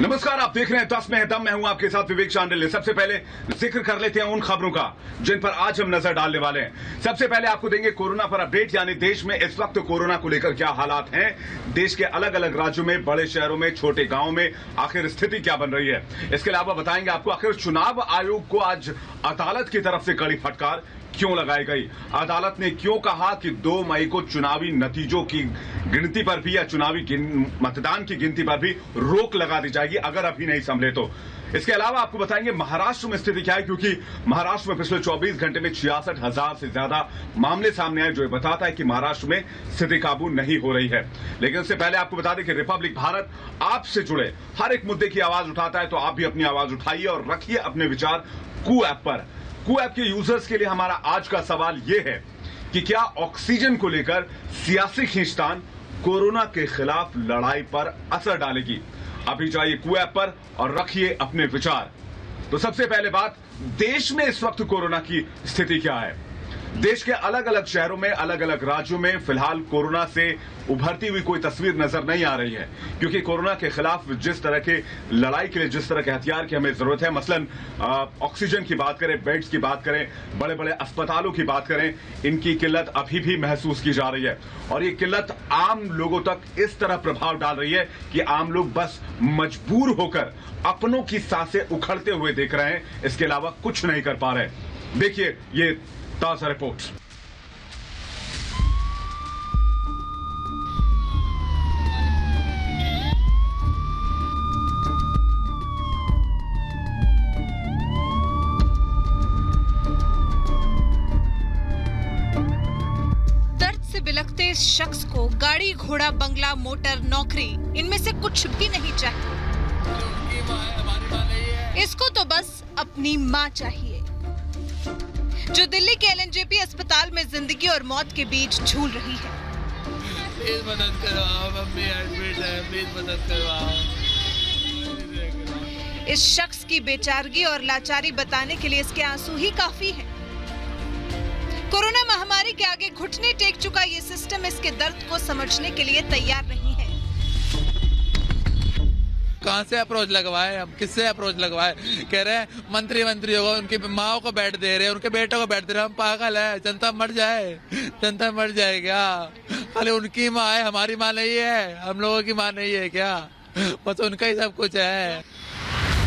नमस्कार, आप देख रहे हैं 10 में है दम। मैं हूं आपके साथ विवेक चांडिल्य। सबसे पहले जिक्र कर लेते हैं उन खबरों का जिन पर आज हम नजर डालने वाले हैं। सबसे पहले आपको देंगे कोरोना पर अपडेट, यानी देश में इस वक्त कोरोना को लेकर क्या हालात हैं, देश के अलग अलग राज्यों में, बड़े शहरों में, छोटे गांवों में आखिर स्थिति क्या बन रही है। इसके अलावा बताएंगे आपको आखिर चुनाव आयोग को आज अदालत की तरफ से कड़ी फटकार क्यों लगाई गई। अदालत ने क्यों कहा कि 2 मई को चुनावी नतीजों की गिनती पर भी या चुनावी मतदान की गिनती पर भी रोक लगा दी जाएगी अगर अभी नहीं संभले तो। इसके अलावा आपको बताएंगे महाराष्ट्र में स्थिति क्या है, क्योंकि महाराष्ट्र में पिछले 24 घंटे में 66,000 से ज्यादा मामले सामने आए, जो बताता है कि महाराष्ट्र में स्थिति काबू नहीं हो रही है। लेकिन उससे पहले आपको बता दें कि रिपब्लिक भारत आपसे जुड़े हर एक मुद्दे की आवाज उठाता है, तो आप भी अपनी आवाज उठाइए और रखिए अपने विचार कू ऐप पर। कू ऐप के यूजर्स के लिए हमारा आज का सवाल यह है कि क्या ऑक्सीजन को लेकर सियासी खींचतान कोरोना के खिलाफ लड़ाई पर असर डालेगी। अभी जाइए कू ऐप पर और रखिए अपने विचार। तो सबसे पहले बात, देश में इस वक्त कोरोना की स्थिति क्या है। देश के अलग अलग शहरों में, अलग अलग राज्यों में फिलहाल कोरोना से उभरती हुई कोई तस्वीर नजर नहीं आ रही है, क्योंकि कोरोना के खिलाफ जिस तरह के लड़ाई के लिए जिस तरह के हथियार की हमें जरूरत है, मसलन ऑक्सीजन की बात करें, बेड्स की बात करें, बड़े बड़े अस्पतालों की बात करें, इनकी किल्लत अभी भी महसूस की जा रही है। और ये किल्लत आम लोगों तक इस तरह प्रभाव डाल रही है कि आम लोग बस मजबूर होकर अपनों की सांसें उखड़ते हुए देख रहे हैं, इसके अलावा कुछ नहीं कर पा रहे। देखिए ये ताजा रिपोर्ट। दर्द से बिलखते इस शख्स को गाड़ी, घोड़ा, बंगला, मोटर, नौकरी, इनमें से कुछ भी नहीं चाहिए। इसको तो बस अपनी माँ चाहिए, जो दिल्ली के एलएनजेपी अस्पताल में जिंदगी और मौत के बीच झूल रही है। प्लीज मदद करवाओ, मम्मी एडमिट है, प्लीज मदद करवाओ। इस शख्स की बेचारगी और लाचारी बताने के लिए इसके आंसू ही काफी हैं। कोरोना महामारी के आगे घुटने टेक चुका ये सिस्टम इसके दर्द को समझने के लिए तैयार नहीं है। कहाँ से अप्रोच लगवाए, हम किससे अप्रोच लगवाए। कह रहे हैं मंत्री होगा, उनकी माओ को बैठ दे रहे हैं, उनके बेटों को बैठ दे रहे हैं। हम पागल है, जनता मर जाए, जनता मर जाए क्या। खाली उनकी माँ है, हमारी माँ नहीं है, हम लोगों की माँ नहीं है क्या। बस उनका ही सब कुछ है।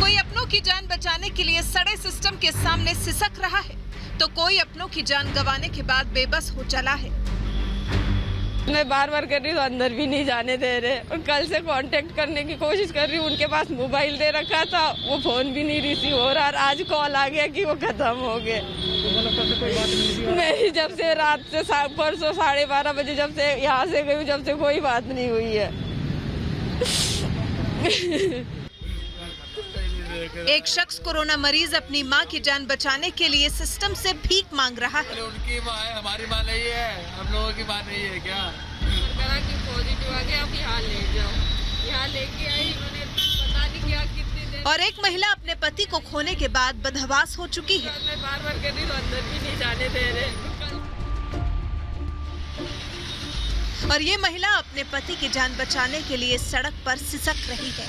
कोई अपनों की जान बचाने के लिए सड़े सिस्टम के सामने सिसक रहा है, तो कोई अपनों की जान गंवाने के बाद बेबस हो चला है। मैं बार कर रही हूँ, अंदर भी नहीं जाने दे रहे, और कल से कांटेक्ट करने की कोशिश कर रही हूँ। उनके पास मोबाइल दे रखा था, वो फोन भी नहीं रिसीव हो रहा। आज कॉल आ गया कि वो खत्म हो गए। मेरी जब से रात से परसों 12:30 बजे जब से यहाँ से गई हूँ, जब से कोई बात नहीं हुई है। एक शख्स कोरोना मरीज अपनी मां की जान बचाने के लिए सिस्टम से भीख मांग रहा है। उनकी माँ है, हमारी माँ नहीं है, हम लोगों की माँ नहीं है क्या। पॉजिटिव आ गया, आप यहाँ ले जाओ। यहाँ लेके आई, उन्होंने पता नहीं क्या कितने दिन। और एक महिला अपने पति को खोने के बाद बदहवास हो चुकी है। मैं बार कर रही हूँ, अंदर भी नहीं जाने दे रहे। और ये महिला अपने पति की जान बचाने के लिए सड़क पर सिसक रही है,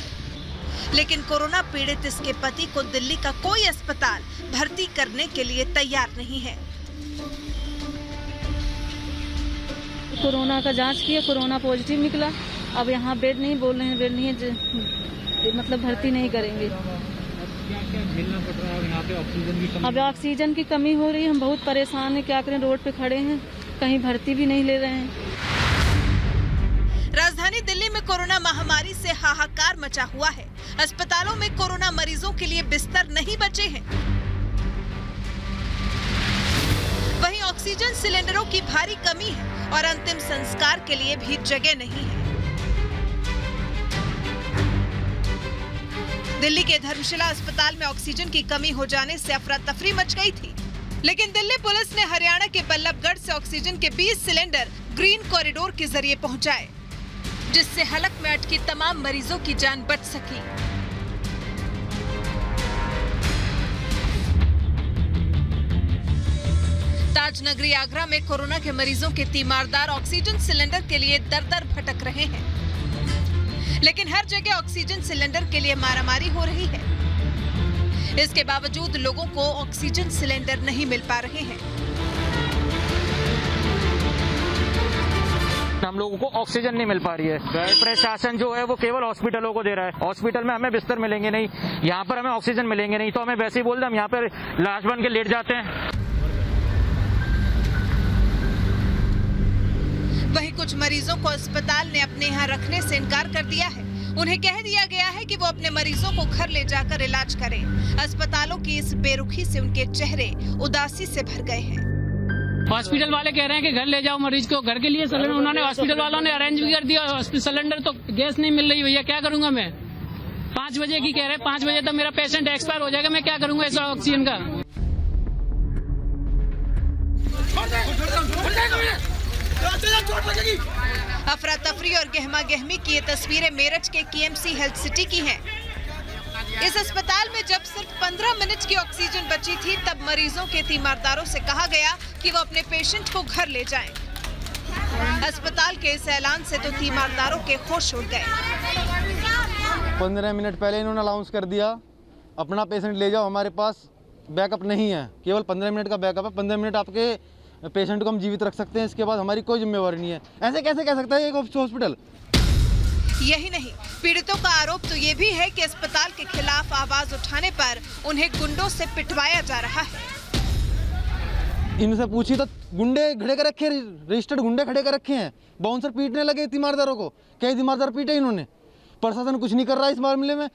लेकिन कोरोना पीड़ित इसके पति को दिल्ली का कोई अस्पताल भर्ती करने के लिए तैयार नहीं है। कोरोना का जांच किया, कोरोना पॉजिटिव निकला। अब यहाँ बेड नहीं, बोल रहे हैं बेड नहीं है, मतलब भर्ती नहीं करेंगे। अब ऑक्सीजन की कमी हो रही है, हम बहुत परेशान हैं। क्या करें, रोड पे खड़े हैं, कहीं भर्ती भी नहीं ले रहे हैं। राजधानी दिल्ली में कोरोना महामारी से हाहाकार मचा हुआ है। अस्पतालों में कोरोना मरीजों के लिए बिस्तर नहीं बचे हैं। वहीं ऑक्सीजन सिलेंडरों की भारी कमी है और अंतिम संस्कार के लिए भी जगह नहीं है। दिल्ली के धर्मशिला अस्पताल में ऑक्सीजन की कमी हो जाने से अफरा तफरी मच गई थी, लेकिन दिल्ली पुलिस ने हरियाणा के बल्लभगढ़ से ऑक्सीजन के 20 सिलेंडर ग्रीन कॉरिडोर के जरिए पहुंचाए, जिससे हलक में अटकी तमाम मरीजों की जान बच सकी। ताजनगरी आगरा में कोरोना के मरीजों के तीमारदार ऑक्सीजन सिलेंडर के लिए दर दर भटक रहे हैं। लेकिन हर जगह ऑक्सीजन सिलेंडर के लिए मारामारी हो रही है। इसके बावजूद लोगों को ऑक्सीजन सिलेंडर नहीं मिल पा रहे हैं। हम लोगों को ऑक्सीजन नहीं मिल पा रही है। प्रशासन जो है वो केवल हॉस्पिटलों को दे रहा है। हॉस्पिटल में हमें बिस्तर मिलेंगे नहीं, यहाँ पर हमें ऑक्सीजन मिलेंगे नहीं, तो हमें वैसे ही बोल दे हम यहाँ पर लाश बन के लेट जाते हैं। वहीं कुछ मरीजों को अस्पताल ने अपने यहाँ रखने से इनकार कर दिया है। उन्हें कह दिया गया है कि वो अपने मरीजों को घर ले जाकर इलाज करें। अस्पतालों की इस बेरुखी से उनके चेहरे उदासी से भर गए हैं। हॉस्पिटल वाले कह रहे हैं कि घर ले जाओ मरीज को, घर के लिए सिलेंडर उन्होंने हॉस्पिटल वालों ने अरेंज भी कर दिया। सिलेंडर तो गैस नहीं मिल रही भैया, क्या करूंगा मैं? 5 बजे की कह रहे हैं, 5 बजे तक मेरा पेशेंट एक्सपायर हो जाएगा, मैं क्या करूंगा इस ऑक्सीजन का? अफरा तफरी और गहमा गहमी की ये तस्वीरें मेरठ के KMC हेल्थ सिटी की हैं। इस अस्पताल में जब सिर्फ 15 मिनट की ऑक्सीजन बची थी, तब मरीजों के तीमारदारों से कहा गया कि वो अपने पेशेंट को घर ले जाएं। अस्पताल के इस ऐलान से तो तीमारदारों के होश उड़ गए। 15 मिनट पहले इन्होंने अनाउंस कर दिया अपना पेशेंट ले जाओ, हमारे पास बैकअप नहीं है, केवल 15 मिनट का बैकअप है। 15 मिनट आपके पेशेंट को हम जीवित रख सकते हैं, इसके बाद हमारी कोई जिम्मेवारी नहीं है। ऐसे कैसे कह सकता है एक हॉस्पिटल? यही नहीं, पीड़ितों का आरोप तो ये भी है कि अस्पताल के खिलाफ आवाज उठाने पर उन्हें गुंडों से पिटवाया जा रहा है। इनसे पूछी तो गुंडे खड़े कर रखे, रजिस्टर्ड गुंडे खड़े कर रखे हैं। बाउंसर पीटने लगे तीमारदारों को, कई तीमारदार पीटे इन्होंने। प्रशासन कुछ नहीं कर रहा इस मामले में।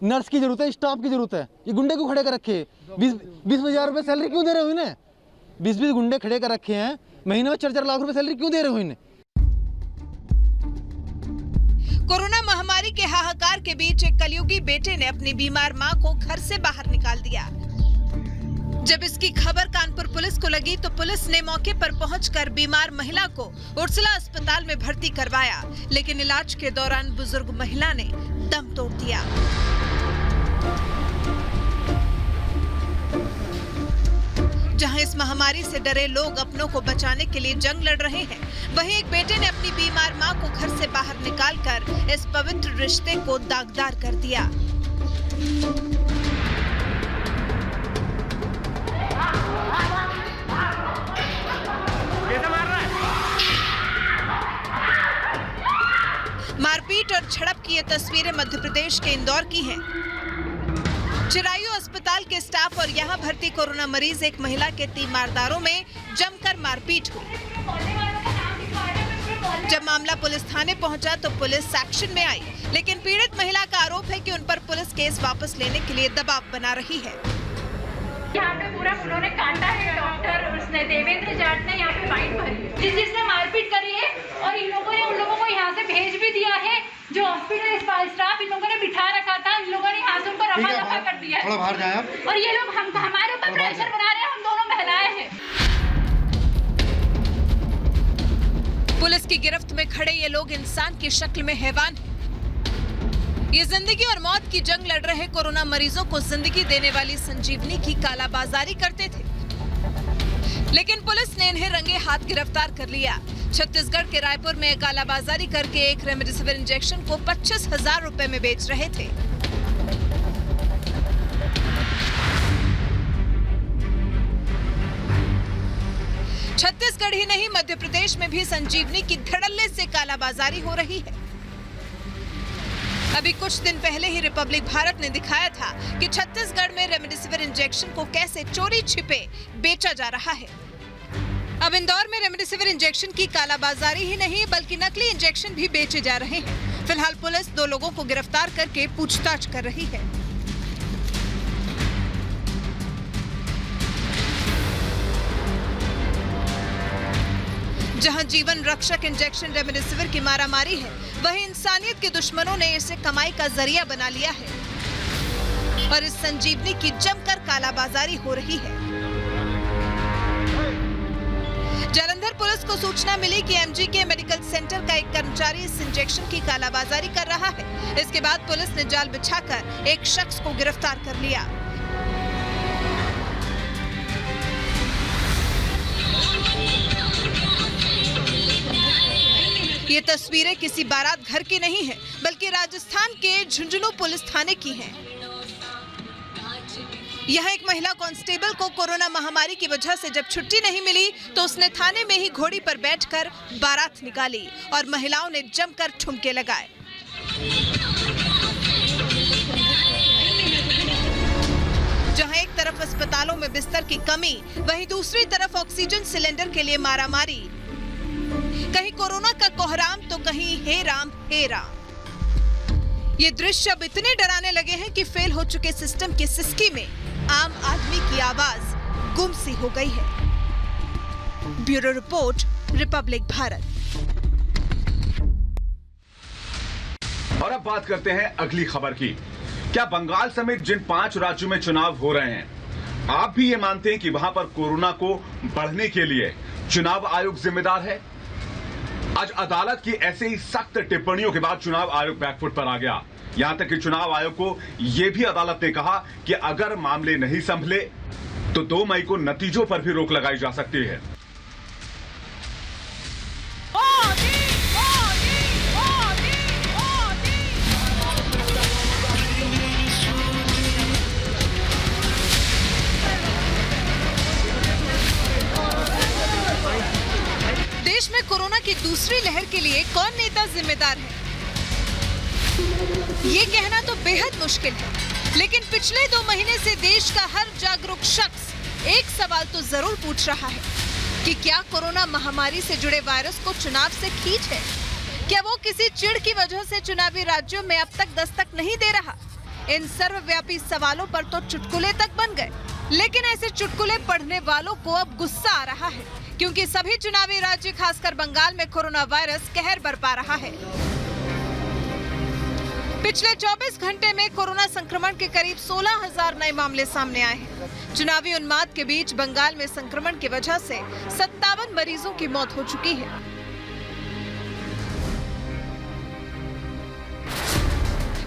नर्स की जरूरत है, स्टाफ की जरूरत है, ये गुंडे क्यों खड़े कर रखे? 20,000 रुपये सैलरी क्यों दे रहे हो इन्हें? 20 गुंडे खड़े कर रखे हैं, महीने में 4-4 लाख रुपए सैलरी क्यों दे रहे हो इन्हें? कोरोना महामारी के हाहाकार के बीच एक कलयुगी बेटे ने अपनी बीमार मां को घर से बाहर निकाल दिया। जब इसकी खबर कानपुर पुलिस को लगी तो पुलिस ने मौके पर पहुंचकर बीमार महिला को उर्सुला अस्पताल में भर्ती करवाया, लेकिन इलाज के दौरान बुजुर्ग महिला ने दम तोड़ दिया। जहां इस महामारी से डरे लोग अपनों को बचाने के लिए जंग लड़ रहे हैं, वहीं एक बेटे ने अपनी बीमार मां को घर से बाहर निकालकर इस पवित्र रिश्ते को दागदार कर दिया। मारपीट और झड़प की ये तस्वीरें मध्य प्रदेश के इंदौर की हैं। चिरायू अस्पताल के स्टाफ और यहां भर्ती कोरोना मरीज एक महिला के तीमारदारों में जमकर मारपीट हुई। जब मामला पुलिस थाने पहुंचा तो पुलिस एक्शन में आई, लेकिन पीड़ित महिला का आरोप है कि उन पर पुलिस केस वापस लेने के लिए दबाव बना रही है। यहाँ पे पूरा उन्होंने काटा है, डॉक्टर उसने देवेंद्र जाट ने यहाँ पे फाइन भरी है, जिसने मारपीट करी है, और इन लोगों ने उन लोगों को यहाँ से भेज भी दिया है। जो हॉस्पिटल स्टाफ इन लोगों ने बिठा रखा था, इन लोगों ने यहाँ से उनको रफा दफा कर दिया है। थोड़ा बाहर जाए आप। और ये लोग हमारे ऊपर प्रेशर बना रहे हैं, हम दोनों महिलाएं हैं। पुलिस की गिरफ्त में खड़े ये लोग इंसान की शक्ल में हैवान हैं। ये जिंदगी और मौत की जंग लड़ रहे कोरोना मरीजों को जिंदगी देने वाली संजीवनी की कालाबाजारी करते थे, लेकिन पुलिस ने इन्हें रंगे हाथ गिरफ्तार कर लिया। छत्तीसगढ़ के रायपुर में कालाबाजारी करके एक रेमडेसिविर इंजेक्शन को 25,000 रुपए में बेच रहे थे। छत्तीसगढ़ ही नहीं, मध्य प्रदेश में भी संजीवनी की धड़ल्ले से कालाबाजारी हो रही है। अभी कुछ दिन पहले ही रिपब्लिक भारत ने दिखाया था कि छत्तीसगढ़ में रेमडेसिविर इंजेक्शन को कैसे चोरी छिपे बेचा जा रहा है। अब इंदौर में रेमडेसिविर इंजेक्शन की कालाबाजारी ही नहीं बल्कि नकली इंजेक्शन भी बेचे जा रहे हैं। फिलहाल पुलिस 2 लोगों को गिरफ्तार करके पूछताछ कर रही है। जहां जीवन रक्षक इंजेक्शन रेमडेसिविर की मारामारी है, वहीं इंसानियत के दुश्मनों ने इसे कमाई का जरिया बना लिया है और इस संजीवनी की जमकर कालाबाजारी हो रही है। जालंधर पुलिस को सूचना मिली कि MGK मेडिकल सेंटर का एक कर्मचारी इस इंजेक्शन की कालाबाजारी कर रहा है। इसके बाद पुलिस ने जाल बिछाकर एक शख्स को गिरफ्तार कर लिया। ये तस्वीरें किसी बारात घर की नहीं है, बल्कि राजस्थान के झुंझुनू पुलिस थाने की हैं। यहाँ एक महिला कांस्टेबल को कोरोना महामारी की वजह से जब छुट्टी नहीं मिली तो उसने थाने में ही घोड़ी पर बैठकर बारात निकाली और महिलाओं ने जमकर ठुमके लगाए। जहां एक तरफ अस्पतालों में बिस्तर की कमी, वहीं दूसरी तरफ ऑक्सीजन सिलेंडर के लिए मारामारी। कहीं कोरोना का कोहराम तो कहीं हे राम हे राम। ये दृश्य अब इतने डराने लगे हैं कि फेल हो चुके सिस्टम की सिसकी में आम आदमी की आवाज गुम सी हो गई है। Bureau report, Republic Bharat. और अब बात करते हैं अगली खबर की। क्या बंगाल समेत जिन 5 राज्यों में चुनाव हो रहे हैं, आप भी ये मानते हैं कि वहां पर कोरोना को बढ़ने के लिए चुनाव आयोग जिम्मेदार है? आज अदालत की ऐसे ही सख्त टिप्पणियों के बाद चुनाव आयोग बैकफुट पर आ गया। यहां तक कि चुनाव आयोग को यह भी अदालत ने कहा कि अगर मामले नहीं संभले तो 2 मई को नतीजों पर भी रोक लगाई जा सकती है। देश में कोरोना की दूसरी लहर के लिए कौन नेता जिम्मेदार है, ये कहना तो बेहद मुश्किल है। लेकिन पिछले 2 महीने से देश का हर जागरूक शख्स एक सवाल तो जरूर पूछ रहा है कि क्या कोरोना महामारी से जुड़े वायरस को चुनाव से खींच है? क्या वो किसी चिढ़ की वजह से चुनावी राज्यों में अब तक दस्तक नहीं दे रहा? इन सर्वव्यापी सवालों पर तो चुटकुले तक बन गए, लेकिन ऐसे चुटकुले पढ़ने वालों को अब गुस्सा आ रहा है, क्योंकि सभी चुनावी राज्य खासकर बंगाल में कोरोना वायरस कहर बरपा रहा है। पिछले 24 घंटे में कोरोना संक्रमण के करीब 16,000 नए मामले सामने आए हैं। चुनावी उन्माद के बीच बंगाल में संक्रमण की वजह से 57 मरीजों की मौत हो चुकी है।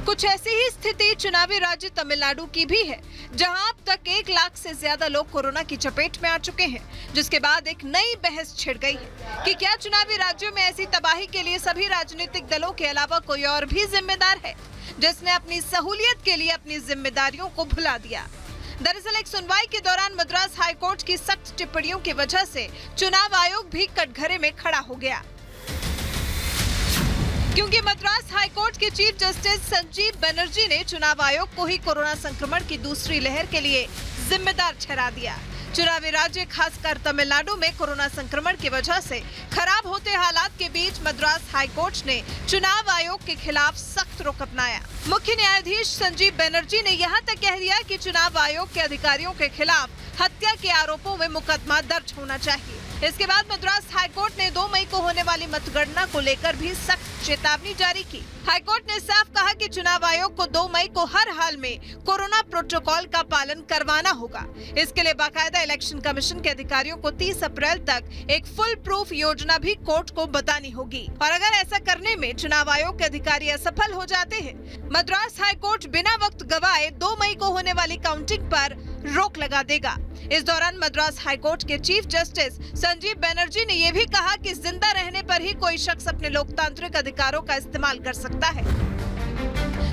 कुछ ऐसी ही स्थिति चुनावी राज्य तमिलनाडु की भी है, जहां अब तक 1 लाख से ज्यादा लोग कोरोना की चपेट में आ चुके हैं, जिसके बाद एक नई बहस छिड़ गई है कि क्या चुनावी राज्यों में ऐसी तबाही के लिए सभी राजनीतिक दलों के अलावा कोई और भी जिम्मेदार है, जिसने अपनी सहूलियत के लिए अपनी जिम्मेदारियों को भुला दिया। दरअसल एक सुनवाई के दौरान मद्रास हाईकोर्ट की सख्त टिप्पणियों की वजह से चुनाव आयोग भी कटघरे में खड़ा हो गया, क्योंकि मद्रास हाईकोर्ट के चीफ जस्टिस संजीव बनर्जी ने चुनाव आयोग को ही कोरोना संक्रमण की दूसरी लहर के लिए जिम्मेदार ठहरा दिया। चुनावी राज्य खासकर तमिलनाडु में कोरोना संक्रमण की वजह से खराब होते हालात के बीच मद्रास हाईकोर्ट ने चुनाव आयोग के खिलाफ सख्त रुख अपनाया। मुख्य न्यायाधीश संजीव बनर्जी ने यहां तक कह दिया कि चुनाव आयोग के अधिकारियों के खिलाफ हत्या के आरोपों में मुकदमा दर्ज होना चाहिए। इसके बाद मद्रास हाईकोर्ट ने 2 मई को होने वाली मतगणना को लेकर भी सख्त चेतावनी जारी की। हाईकोर्ट ने साफ कहा कि चुनाव आयोग को 2 मई को हर हाल में कोरोना प्रोटोकॉल का पालन करवाना होगा। इसके लिए बाकायदा इलेक्शन कमीशन के अधिकारियों को 30 अप्रैल तक एक फुल प्रूफ योजना भी कोर्ट को बतानी होगी, और अगर ऐसा करने में चुनाव आयोग के अधिकारी असफल हो जाते हैं, मद्रास हाईकोर्ट बिना वक्त गवाए 2 मई को होने वाली काउंटिंग पर रोक लगा देगा। इस दौरान मद्रास हाईकोर्ट के चीफ जस्टिस संजीव बनर्जी ने यह भी कहा कि जिंदा रहने पर ही कोई शख्स अपने लोकतांत्रिक अधिकारों का इस्तेमाल कर सकता है।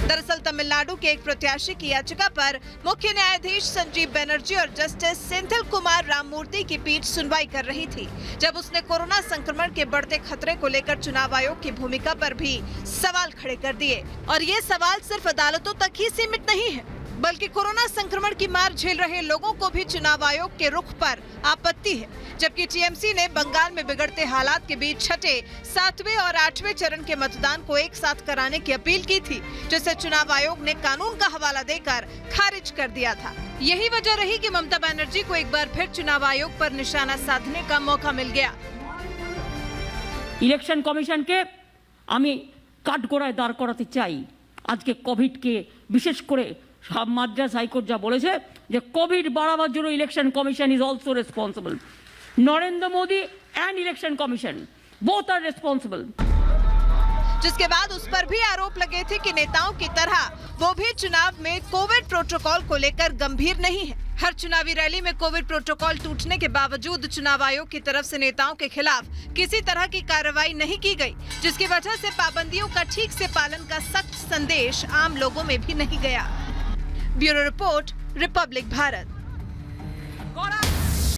दरअसल तमिलनाडु के एक प्रत्याशी की याचिका पर मुख्य न्यायाधीश संजीव बनर्जी और जस्टिस सेंथिल कुमार राममूर्ति की पीठ सुनवाई कर रही थी, जब उसने कोरोना संक्रमण के बढ़ते खतरे को लेकर चुनाव आयोग की भूमिका पर भी सवाल खड़े कर दिए। और ये सवाल सिर्फ अदालतों तक ही सीमित नहीं है, बल्कि कोरोना संक्रमण की मार झेल रहे लोगों को भी चुनाव आयोग के रुख पर आपत्ति है। जबकि टीएमसी ने बंगाल में बिगड़ते हालात के बीच छठे, 7वें और 8वें चरण के मतदान को एक साथ कराने की अपील की थी, जिसे चुनाव आयोग ने कानून का हवाला देकर खारिज कर दिया था। यही वजह रही कि ममता बनर्जी को एक बार फिर चुनाव आयोग पर निशाना साधने का मौका मिल गया। इलेक्शन कमिशन के आमी काठगोड़ाয় दाঁড় করাতে চাই। আজকে কোভিড কে বিশেষ করে মাদ্রাস হাইকোর্ট যা বলেছে যে কোভিড বাড়াবার জন্য election commission is also responsible. Narendra Modi and election commission both are responsible. जिसके बाद उस पर भी आरोप लगे थे कि नेताओं की तरह वो भी चुनाव में कोविड प्रोटोकॉल को लेकर गंभीर नहीं है। हर चुनावी रैली में कोविड प्रोटोकॉल टूटने के बावजूद चुनाव आयोग की तरफ से नेताओं के खिलाफ किसी तरह की कार्रवाई नहीं की गई, जिसकी वजह से पाबंदियों का ठीक से पालन का सख्त संदेश आम लोगों में भी नहीं गया। Bureau report, Republic Bharat.